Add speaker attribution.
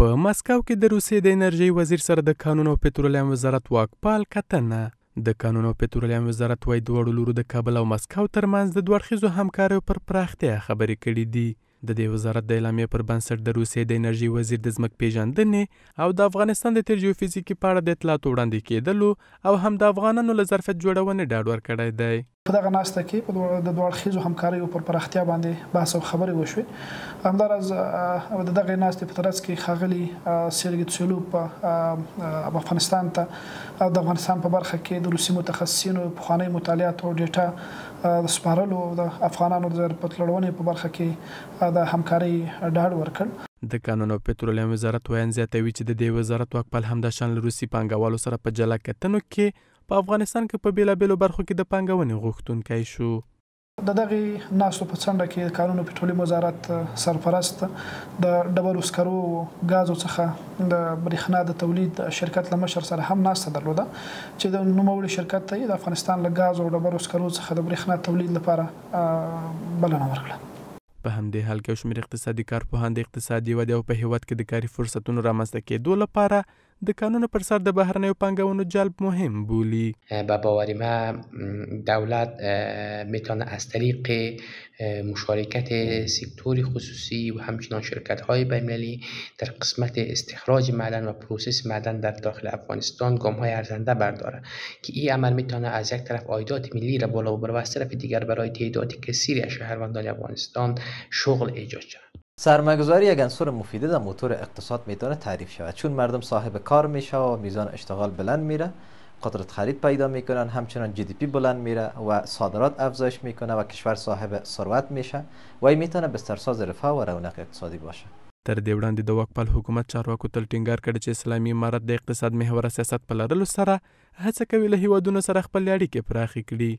Speaker 1: په مسکو کې د روسیې د انرژۍ وزیر سره د کانونو او پټرولیم وزارت واکپال کتنه. د کانونو او پټرولیم وزارت وايي دواړو لورو د کابل او مسکو ترمنځ د دوه اړخیزو همکاریو پر پراختیا خبرې کړې دي. د دې وزارت د اعلامیې پر بنسټ د روسیې د انرژۍ وزیر د ځمکپېژندنې او د افغانستان د ترجیوفیزیکي په اړه د اطلاعاتو وړاندې کېدلو او هم د افغانانو له ظرفیت جوړونې ډاډ ورکړی دی.
Speaker 2: په دغه ناسته کې په د دوه اړخیزو همکاریو پر پراختیا باندې بحث او خبرې وشوې. همداراز د دغه ناستې په ترڅ کې ښاغلي سرګي تسولوف افغانستان ته د افغانستان په برخه کې د روسي متخصصینو پخوانی مطالعات او ډیټا د سپارلو د افغانانو د ظرفیت لوړونې په برخه کې د همکارۍ ډاډ ورکړ.
Speaker 1: د کانونو او پټرولیم وزارت ویان زیاتوي چې د دې وزارت واکپال همداشان له روسي پانګوالو سره په جلا کتنو کې په افغانستان کې په بیلابیلو برخو کې د پانګونې غوښتونکی شو.
Speaker 2: د دغه ناستو په څنډه کې کانونو پټرولیم وزارت سرپرست د ډبرو سکرو غازو څخه د برېښنا د تولید شرکت له مشر سره هم ناسته درلوده چې د نوموړي شرکت ته د افغانستان له غاز او ډبرو سکرو څخه د برېښنا تولید لپاره بلنه ورکړه.
Speaker 1: په همدې حال کې شمېر اقتصادي کارپوهان د اقتصادي ودې او په هیواد کې د کاري فرصتونو رامنځته کېدو لپاره د کانونو پر سر د بهرنیو پانګونو جلب مهم بولي.
Speaker 3: به باور ما دولت میتونه از طریق مشارکت سکتور خصوصی و همچنان شرکت‌های بین‌المللی در قسمت استخراج معدن و پروسس معدن در داخل افغانستان گام‌های ارزنده برداره که این عمل میتونه از یک طرف عایدات ملی را بالا ببره و از طرف دیگر برای تعداد کثیری از شهروندان افغانستان شغل ایجاد شود.
Speaker 4: سرمایه‌گذاری یک عنصر مفیده در موتور اقتصاد میتونه تعریف شود چون مردم صاحب کار میشه و میزان اشتغال بلند میره، قدرت خرید پیدا میکنن، همچنان جی دی پی بلند میره و صادرات افزایش میکنه و کشور صاحب ثروت میشه و این میتونه بسترساز رفاه و رونق اقتصادی باشه.
Speaker 1: تر دې وړاندې د واکپال حکومت چارواکو تل ټینګار کړی چې اسلامي امارت د اقتصاد محوره سیاست په لرلو سره هڅه کوي له هیوادونو سره خپل اړیکې پراخې کړي